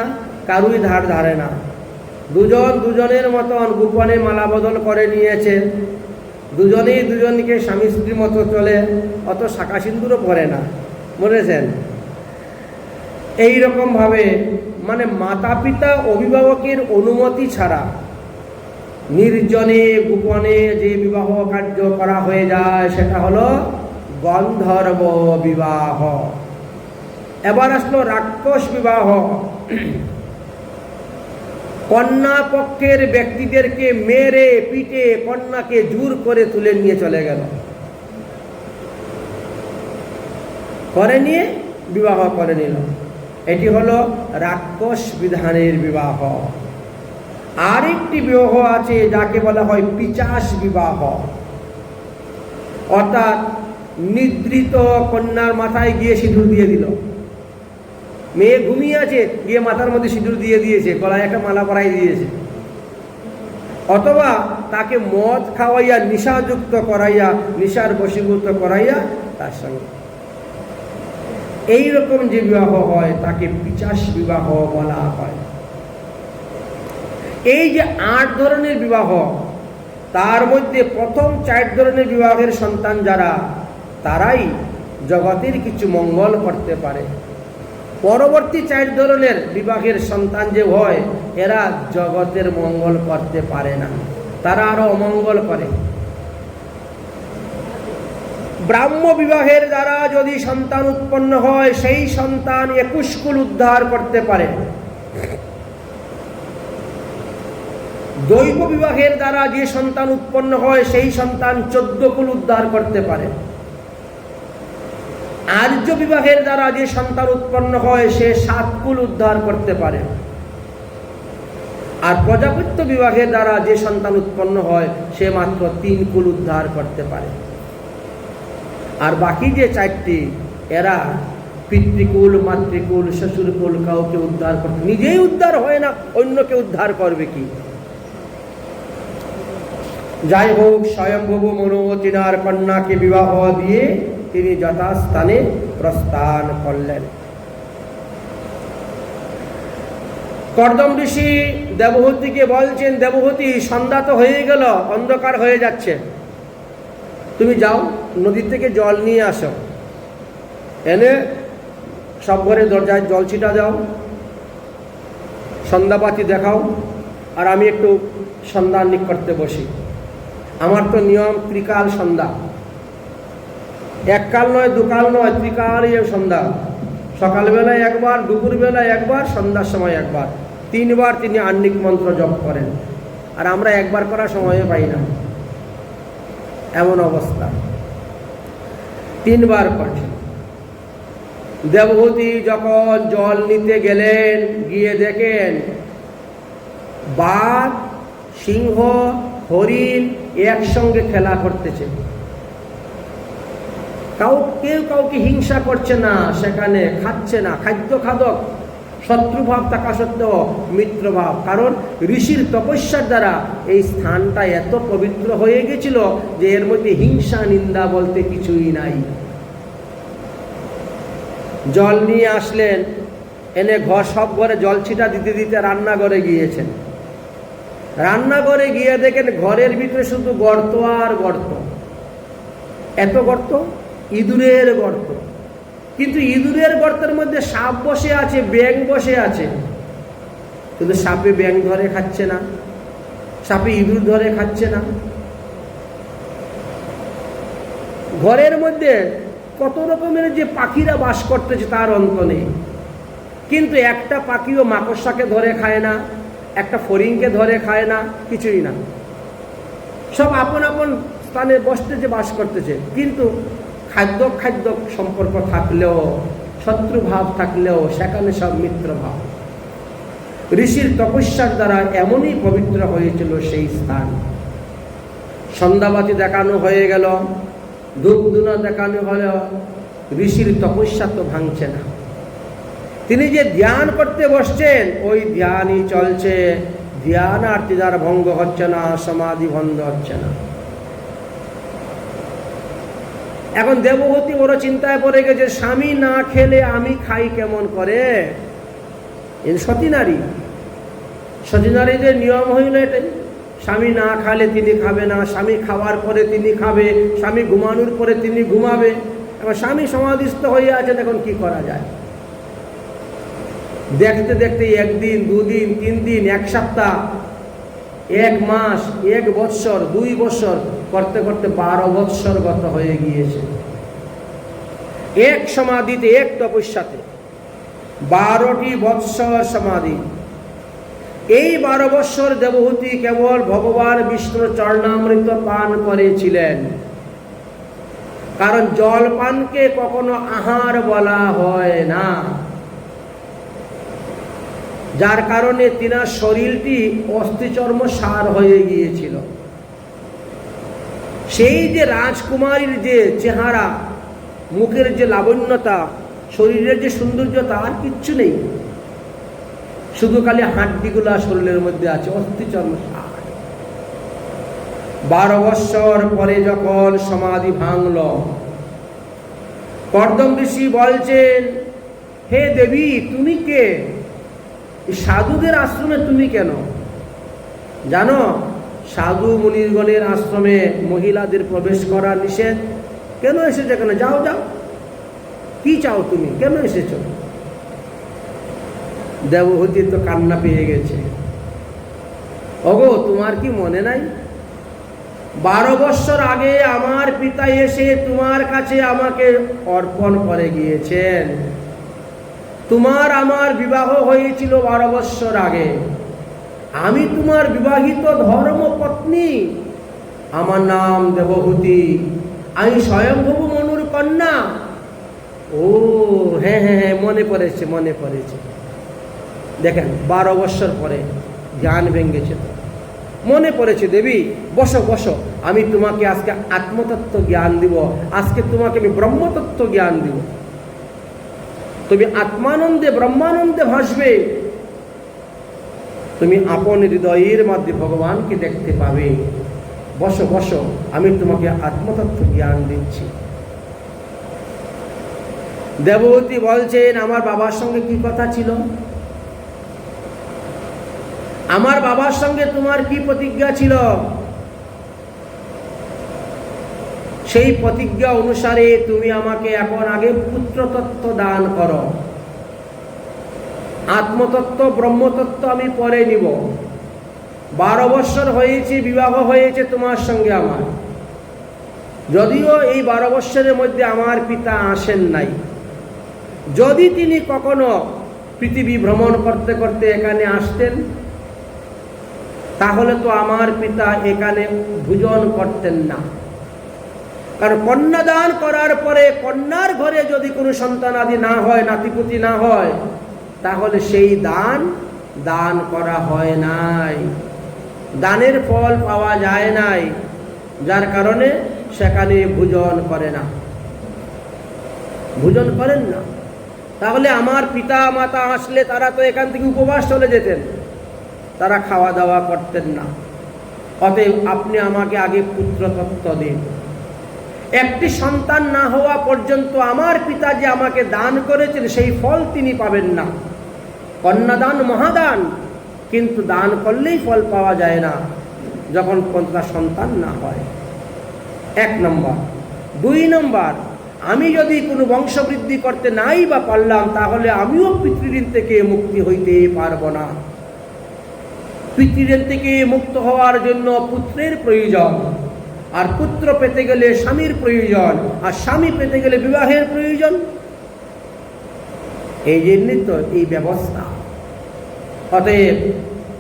কারুই ধার ধারে না। দুজন দুজনের মতন গোপনে মালা বদল করে নিয়েছে, দুজনেই দুজনকে স্বামী স্ত্রীর মতো চলে, অত শাখা সিন্দুরও পরে না, বুঝেছেন? এইরকম ভাবে মানে মাতা পিতা অভিভাবকের অনুমতি ছাড়া নির্জনে গোপনে যে বিবাহ কার্য করা হয়ে যায় সেটা হলো গন্ধর্ব বিবাহ। এবার আসলো রাক্ষস বিবাহ। কন্যা পক্ষের ব্যক্তিদেরকে মেরে পিটে কন্যাকে জোর করে তুলে নিয়ে চলে গেল, করে নিয়ে বিবাহ করে নিল। এটি হলো রাক্ষস বিধানের বিবাহ। আরেকটি বিবাহ আছে যাকে বলা হয় পিশাচ বিবাহ। অর্থাৎ নিদ্রিত কন্যার মাথায় গিয়ে সিঁদুর দিয়ে দিল, মেয়ে ঘুমিয়ে আছে, গিয়ে মাথার মধ্যে সিঁদুর দিয়ে দিয়েছে, গলায় একটা মালা পরাই দিয়েছে, অথবা তাকে মদ খাওয়াইয়া নিশাযুক্ত করাইয়া, নিশার বশীভূত করাইয়া তার সঙ্গে এইরকম যে বিবাহ হয় তাকে পিশাচ বিবাহ বলা হয়। এই যে 8 ধরনের বিবাহ, তার মধ্যে প্রথম 4 ধরনের বিবাহের সন্তান যারা, তারাই জগতের কিছু মঙ্গল করতে পারে। পরবর্তী 4 ধরনের বিবাহের সন্তান যে হয়, এরা জগতের মঙ্গল করতে পারে না, তারা আরো অমঙ্গল করে। ব্রাহ্ম বিবাহের দ্বারা যদি সন্তান উৎপন্ন হয়, সেই সন্তান 21 কুল উদ্ধার করতে পারে। দৈব বিবাহের দ্বারা যে সন্তান উৎপন্ন হয়, সেই সন্তান 14 কুল উদ্ধার করতে পারে। আর্য বিবাহের দ্বারা যে সন্তান উৎপন্ন হয়, সে 7 কুল উদ্ধার করতে পারে। আর প্রজাপত্য বিবাহের দ্বারা যে সন্তান উৎপন্ন হয়, সে মাত্র 3 কুল উদ্ধার করতে পারে। আর বাকি যে 4টি, এরা পিতৃকুল, মাতৃকুল, শ্বশুরকুল কাউকে উদ্ধার করতে, নিজেই উদ্ধার হয় না, অন্যকে উদ্ধার করবে কি? যাই হোক, স্বয়ংভূ মনু তিনার কন্যাকে বিবাহ দিয়ে তিনি যথাস্থানে প্রস্থান করলেন। কর্দম ঋষি দেবহূতিকে বলছেন, দেবহূতি, সন্ধ্যা তো হয়ে গেল, অন্ধকার হয়ে যাচ্ছে, তুমি যাও নদী থেকে জল নিয়ে আসো, এনে সব ঘরে দরজায় জল ছিটা দাও, সন্ধ্যাবাতি দেখাও, আর আমি একটু সন্ধ্যা নিক করতে বসি। আমার তো নিয়ম ত্রিকাল সন্ধ্যা, এককাল নয়, দুকাল নয়, ত্রিকালই সন্ধ্যা। সকালবেলায় একবার, দুপুরবেলায় একবার, সন্ধ্যার সময় একবার, 3 বার তিনি আহ্নিক মন্ত্র জপ করেন। আর আমরা একবার করার সময় পাই না, এমন অবস্থা। 3 বার করেন। দেবহূতি যখন জল নিতে গেলেন, গিয়ে দেখেন বাঘ, সিংহ, হরিণ একসঙ্গে খেলা করতেছে। কেউ কাউকে হিংসা করছে না, সেখানে খাচ্ছে না, খাদ্য খাদক, শত্রুভাব থাকা সত্ত্বেও মিত্রভাব। কারণ ঋষির তপস্যার দ্বারা এই স্থানটা এত পবিত্র হয়ে গেছিল যে এর মধ্যে হিংসা নিন্দা বলতে কিছুই নাই। জল নিয়ে আসলেন, এনে সব ঘরে জল ছিটা দিতে দিতে রান্নাঘরে গিয়েছেন। রান্নাঘরে গিয়ে দেখেন ঘরের ভিতরে শুধু গর্ত আর গর্ত, এত গর্ত, ইঁদুরের গর্ত। কিন্তু ইঁদুরের গর্তের মধ্যে সাপ বসে আছে, ব্যাঙ বসে আছে, কিন্তু সাপে ব্যাঙ ধরে খাচ্ছে না, সাপে ইঁদুর ধরে খাচ্ছে না। ঘরের মধ্যে কত রকমের যে পাখিরা বাস করতেছে তার অন্ত নেই, কিন্তু একটা পাখিও মাকড়সাকে ধরে খায় না, একটা ফড়িংকে ধরে খায় না, কিছুই না। সব আপন আপন স্থানে বসতেছে, বাস করতেছে, কিন্তু খাদ্য সম্পর্ক থাকলেও, শত্রুভাব থাকলেও সেখানে সব মিত্রভাব। ঋষির তপস্যার দ্বারা এমনই পবিত্র হয়েছিল সেই স্থান। সন্ধ্যাবাতি দেখানো হয়ে গেল, ধূপধুনা দেখানো হলো, ঋষির তপস্যা তো ভাঙছে না। তিনি যে ধ্যান করতে বসছেন ওই ধ্যানই চলছে, ধ্যান আর তিনার ভঙ্গ হচ্ছে না, সমাধি ভঙ্গ হচ্ছে না। এখন দেবহূতি বড় চিন্তায় পড়ে গেছে, স্বামী না খেলে আমি খাই কেমন করে? এই সতী নারী, সতী নারীদের নিয়ম হইল এটাই, স্বামী না খালে তিনি খাবে না, স্বামী খাওয়ার পরে তিনি খাবে, স্বামী ঘুমানোর পরে তিনি ঘুমাবে। এবার স্বামী সমাধিস্থ হয়ে আছে, এখন কি করা যায়? দেখতে দেখতে একদিন, দুদিন, 3 দিন, 1 সপ্তাহ, 1 মাস, 1 বৎসর, 2 বৎসর করতে করতে 12 বৎসর গত হয়ে গিয়েছে। এক সমাধিতে, এক তপস্যাতে 12টি বৎসর সমাধি। এই 12 বৎসর দেবহূতি কেবল ভগবান বিষ্ণুর চরণামৃত পান করেছিলেন, কারণ জল পানকে কখনো আহার বলা হয় না, যার কারণে তিনার শরীরটি অস্থিচর্ম সার হয়ে গিয়েছিল। সেই যে রাজকুমারীর যে চেহারা, মুখের যে লাবণ্যতা, শরীরের যে সৌন্দর্যতা, আর কিচ্ছু নেই, শুধু খালি হাড্ডিগুলা শরীরের মধ্যে আছে, অস্থিচর্ম সার। 12 বৎসর পরে যখন সমাধি ভাঙল, কর্দম ঋষি বলছেন, হে দেবী, তুমি কে? সাধুদের আশ্রমে তুমি কেন? জানো, সাধু মুনিগণের আশ্রমে মহিলাদের প্রবেশ করা নিষেধ। কেন এসেছো? কেন? যাও যাও, কি চাও তুমি? কেন এসেছো? দেবহূতি তো কান্না পেয়ে গেছে। ওগো, তোমার কি মনে নাই? 12 বৎসর আগে আমার পিতা এসে তোমার কাছে আমাকে অর্পণ করে গিয়েছেন। তোমার আমার বিবাহ হয়েছিল 12 বৎসর আগে। আমি তোমার বিবাহিত ধর্মপত্নী, আমার নাম দেবহূতি, আমি স্বয়ংভূ মনুর কন্যা। ও হ্যাঁ হ্যাঁ হ্যাঁ, মনে পড়েছে, মনে পড়েছে। দেখেন, 12 বৎসর পরে জ্ঞান ভেঙেছে, তো মনে পড়েছে। দেবী, বসো বসো, আমি তোমাকে আজকে আত্মতত্ত্ব জ্ঞান দিব, আজকে তোমাকে আমি ব্রহ্মতত্ত্ব জ্ঞান দিব। তুমি আত্মানন্দে, ব্রহ্মানন্দে ভাসবে, তুমি আপন হৃদয়ের মধ্যে ভগবানকে দেখতে পাবে। বসো বসো, আমি তোমাকে আত্মতত্ত্ব জ্ঞান দিচ্ছি। দেবহূতি বলছেন, আমার বাবার সঙ্গে কি কথা ছিল? আমার বাবার সঙ্গে তোমার কি প্রতিজ্ঞা ছিল? সেই প্রতিজ্ঞা অনুসারে তুমি আমাকে এখন আগে পুত্রতত্ত্ব দান করো, আত্মতত্ত্ব ব্রহ্মতত্ত্ব আমি পরে নিব। 12 বৎসর হয়েছে, বিবাহ হয়েছে তোমার সঙ্গে আমার, যদিও এই 12 বৎসরের মধ্যে আমার পিতা আসেন নাই। যদি তিনি কখনো পৃথিবী ভ্রমণ করতে করতে এখানে আসতেন, তাহলে তো আমার পিতা এখানে ভোজন করতেন না। কারণ কন্যাদান করার পরে কন্যার ঘরে যদি কোনো সন্তান আদি না হয়, নাতিপুতি না হয়, তাহলে সেই দান দান করা হয় নাই, দানের ফল পাওয়া যায় নাই, যার কারণে সেখানে ভোজন করে না, ভোজন করেন না। তাহলে আমার পিতা মাতা আসলে তারা তো এখান থেকে উপবাস চলে যেতেন, তারা খাওয়া দাওয়া করতেন না। অতএব আপনি আমাকে আগে পুত্রতত্ত্ব দিন। একটি সন্তান না হওয়া পর্যন্ত আমার পিতা যে আমাকে দান করেছেন সেই ফল তিনি পাবেন না। কন্যাদান মহাদান, কিন্তু দান করলেই ফল পাওয়া যায় না যখন কন্যা সন্তান না হয়। 1 নম্বর। 2 নম্বর, আমি যদি কোনো বংশবৃদ্ধি করতে নাই বা পারলাম, তাহলে আমিও পিতৃঋণ থেকে মুক্তি হইতে পারব না। পিতৃঋণ থেকে মুক্ত হওয়ার জন্য পুত্রের প্রয়োজন। আর পুত্র পেতে গেলে স্বামীর প্রয়োজন, আর স্বামী পেতে গেলে বিবাহের প্রয়োজন। এই জন্যই তো এই ব্যবস্থা। অতএব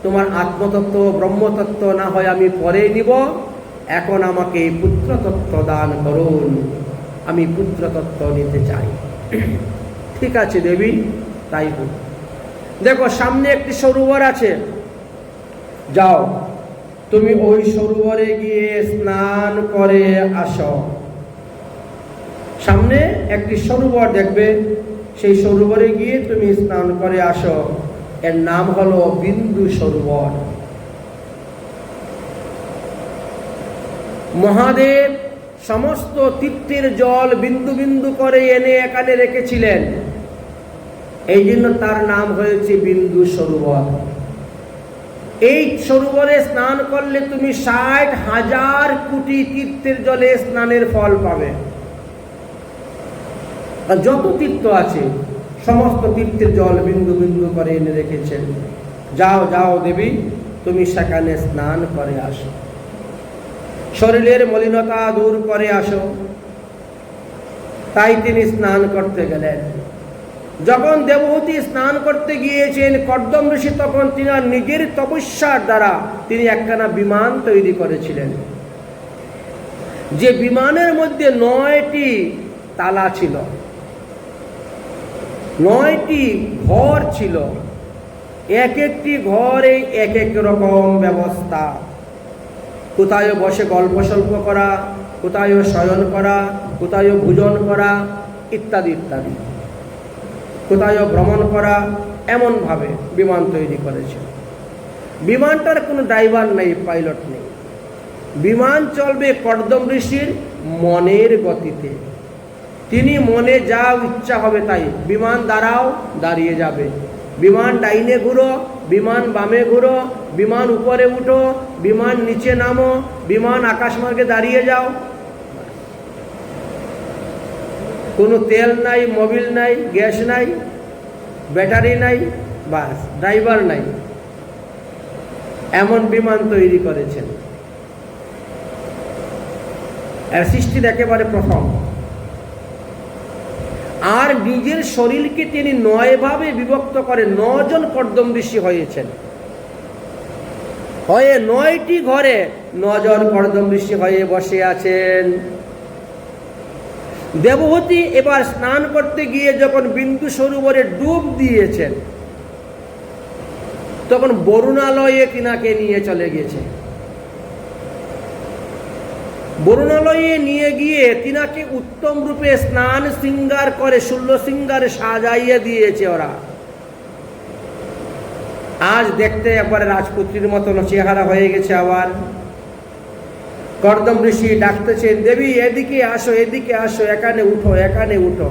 তোমার আত্মতত্ত্ব ব্রহ্মতত্ত্ব না হয় আমি পরে নিব, এখন আমাকে এই পুত্রতত্ত্ব দান করুন, আমি পুত্রতত্ত্ব নিতে চাই। ঠিক আছে দেবী, তাই হোক। দেখো সামনে একটি সরোবর আছে, যাও তুমি ওই সরোবরে গিয়ে স্নান করে আসো। সামনে একটি সরোবর দেখবে, সেই সরোবরে গিয়ে তুমি স্নান করে আসো। এর নাম হলো বিন্দু সরোবর। মহাদেব সমস্ত তীর্থের জল বিন্দু বিন্দু করে এনে এখানে রেখেছিলেন, এই জন্য তার নাম হয়েছে বিন্দু সরোবর। এই সরোবরে স্নান করলে তুমি 60,000 কোটি তীর্থের জলে স্নানের ফল পাবে। আর যত তীর্থ আছে সমস্ত তীর্থের জল বিন্দু বিন্দু করে এনে রেখেছেন। যাও যাও দেবী, তুমি সেখানে স্নান করে আসো, শরীরের মলিনতা দূর করে আসো। তাই তিনি স্নান করতে গেলেন। যখন দেবহূতি স্নান করতে গিয়েছেন, কর্দম ঋষি তখন তিনি নিজের তপস্যার দ্বারা তিনি একখানা বিমান তৈরি করেছিলেন, যে বিমানের মধ্যে 9টি তালা ছিল, 9টি ঘর ছিল। এক একটি ঘরে এক এক রকম ব্যবস্থা। কোথায় বসে গল্প সল্প করা, কোথায় শয়ন করা, কোথায় ভোজন করা, ইত্যাদি ইত্যাদি, কোথায় ভ্রমণ করা, এমনভাবে বিমান তৈরি করেছে। বিমানটার কোনো ড্রাইভার নেই, পাইলট নেই। বিমান চলবে কর্দম ঋষির মনের গতিতে। তিনি মনে যা ইচ্ছা হবে তাই, বিমান দাঁড়াও দাঁড়িয়ে যাবে, বিমান ডাইনে ঘুরো, বিমান বামে ঘুরো, বিমান উপরে উঠো, বিমান নিচে নামো, বিমান আকাশমার্গে দাঁড়িয়ে যাও। কোনো তেল নাই, মোবিল নাই, গ্যাস নাই, ব্যাটারি নাই, বাস, ড্রাইভার নাই, এমন বিমান তৈরি করেছেন। এর সৃষ্টির একেবারে প্রথম। আর নিজের শরীরকে তিনি 9 ভাবে বিভক্ত করে 9 জন কর্দম ঋষি হয়েছেন। হয়ে 9টি ঘরে 9 জন কর্দম ঋষি হয়ে বসে আছেন। দেবহূতি এবার স্নান করতে গিয়ে যখন বিন্দু সরোবরে ডুব দিয়েছেন, তখন বরুণালয়ে তিনাকে নিয়ে চলে গেছে। বরুণালয়ে নিয়ে গিয়ে তিনাকে উত্তম রূপে স্নান শৃঙ্গার করে 16 শৃঙ্গারে সাজাইয়ে দিয়েছে ওরা। আজ দেখতে একবারে রাজপুত্রীর মতন চেহারা হয়ে গেছে। আবার কর্দম ঋষি ডাকতেছেন, দেবী এদিকে আসো, এদিকে আসো, এখানে উঠো, এখানে উঠো।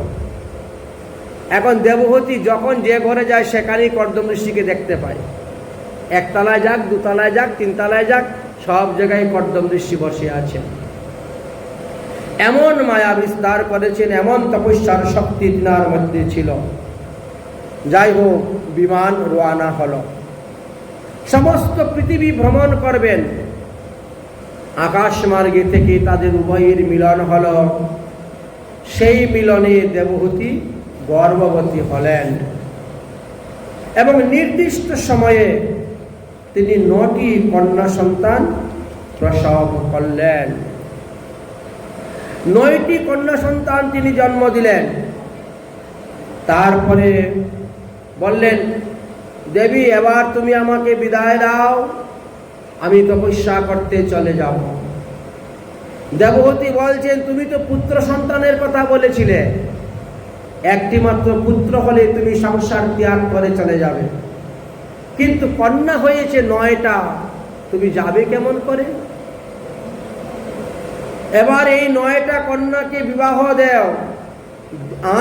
এখন দেবহূতি যখন যে ঘরে যায় সেখানেই কর্দম ঋষিকে দেখতে পায়। 1 তলায় যাক, 2 তলায় যাক, 3 তলায় যাক, সব জায়গায় কর্দম ঋষি বসে আছেন। এমন মায়া বিস্তার করেছেন, এমন তপস্যার শক্তি তিনার মধ্যে ছিল। যাই হোক, বিমান রওনা হলো, সমস্ত পৃথিবী ভ্রমণ করবেন। আকাশ মার্গে থেকে তাদের উভয়ের মিলন হলো। সেই মিলনে দেবহূতি গর্ভবতী হলেন এবং নির্দিষ্ট সময়ে তিনি 9টি কন্যা সন্তান প্রসব করলেন। 9টি কন্যা সন্তান তিনি জন্ম দিলেন। তারপরে বললেন, দেবী এবার তুমি আমাকে বিদায় দাও, আমি তপস্যা করতে চলে যাব। দেবহূতি বলছেন, তুমি তো পুত্র সন্তানের কথা বলেছিলে, একটি মাত্র পুত্র হলে তুমি সংসার ত্যাগ করে চলে যাবে, কিন্তু কন্যা হয়েছে 9টা, তুমি যাবে কেমন করে? এবার এই 9টা কন্যাকে বিবাহ দেও,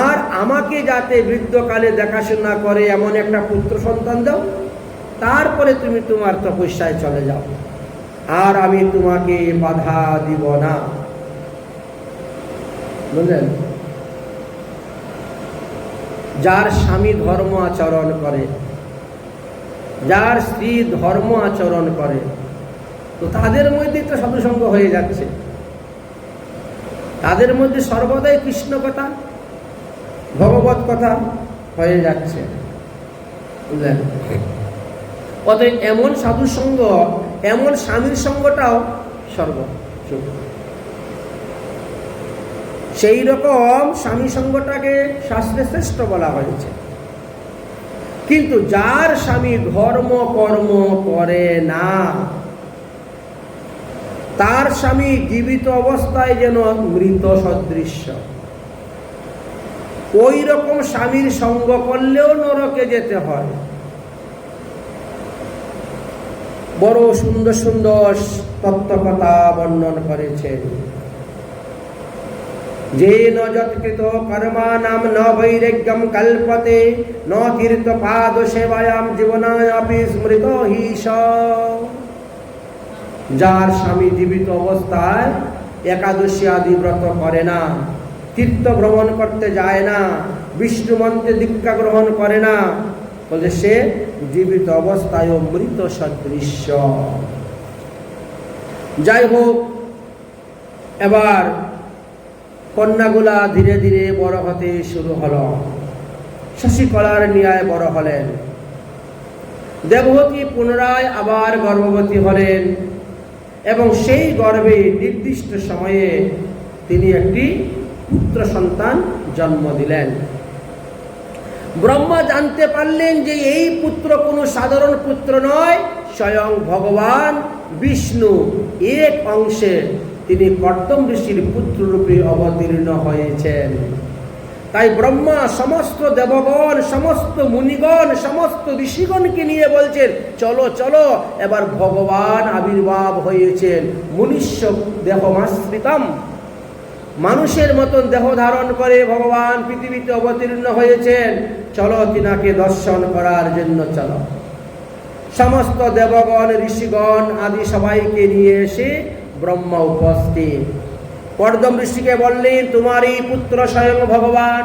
আর আমাকে যাতে বৃদ্ধকালে দেখাশোনা করে এমন একটা পুত্র সন্তান দাও, তারপরে তুমি তোমার তপস্যায় চলে যাও, আর আমি তোমাকে বাধা দিব না। বুঝলেন? যার স্বামী ধর্ম আচরণ করে, যার স্ত্রী ধর্ম আচরণ করে, তো তাদের মধ্যে তো সাধুসঙ্গ হয়ে যাচ্ছে। তাদের মধ্যে সর্বদাই কৃষ্ণ কথা, ভগবত কথা হয়ে যাচ্ছে, বুঝলেন? অতএব এমন সাধু সঙ্গ, এমন স্বামীর সঙ্গটাও সর্বসুখ। সেই রকম স্বামী সঙ্গটাকে শাস্ত্রে শ্রেষ্ঠ বলা হয়েছে। কিন্তু যার স্বামী ধর্ম কর্ম করে না, তার স্বামী জীবিত অবস্থায় যেন মৃত সদৃশ্য। ওই রকম স্বামীর সঙ্গ করলেও নরকে যেতে হয়। বড় সুন্দর সুন্দর তত্ত্বকথা বর্ণন করেছেন। যে ন যৎকৃত কর্মানাম ন বৈরাগ্যম কল্পতে ন তীর্থ পাদ সেবায়াম জীবনায়াপি স্মৃত হিস। যার স্বামী জীবিত অবস্থায় একাদশী আদি ব্রত করে না, তীর্থ ভ্রমণ করতে যায় না, বিষ্ণু মন্ত্রে দীক্ষা গ্রহণ করে না, বলে সে জীবিত অবস্থায় মৃত সদৃশ্য। যাই হোক, এবার কন্যাগুলা ধীরে ধীরে বড় হতে শুরু হলো। শশীকলার ন্যায় বড় হলেন। দেবহূতি পুনরায় আবার গর্ভবতী হলেন এবং সেই গর্ভে নির্দিষ্ট সময়ে তিনি একটি পুত্র সন্তান জন্ম দিলেন। ব্রহ্মা জানতে পারলেন যে এই পুত্র কোনো সাধারণ পুত্র নয়, স্বয়ং ভগবান বিষ্ণু এক অংশে তিনি কর্দম ঋষির পুত্ররূপে অবতীর্ণ হয়েছেন। তাই ব্রহ্মা সমস্ত দেবগণ, সমস্ত মুনিগণ, সমস্ত ঋষিগণকে নিয়ে বলছেন, চলো চলো, এবার ভগবান আবির্ভাব হয়েছেন। মনুষ্য দেহমাশ্রিতম, মানুষের মতন দেহ ধারণ করে ভগবান পৃথিবীতে অবতীর্ণ হয়েছেন, চলো তিনাকে দর্শন করার জন্য চলো। সমস্ত দেবগণ, ঋষিগণ আদি সবাইকে নিয়ে এসে ব্রহ্মা উপস্থিত। কর্দম ঋষিকে বললেন, তোমারই পুত্র স্বয়ং ভগবান,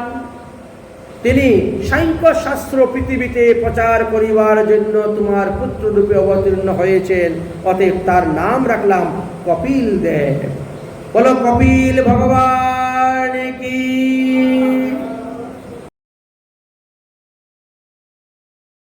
তিনি সাংখ্য শাস্ত্র পৃথিবীতে প্রচার করিবার জন্য তোমার পুত্র রূপে অবতীর্ণ হয়েছেন। অতএব তার নাম রাখলাম কপিল দেব। বলো কপিল ভগবান কি।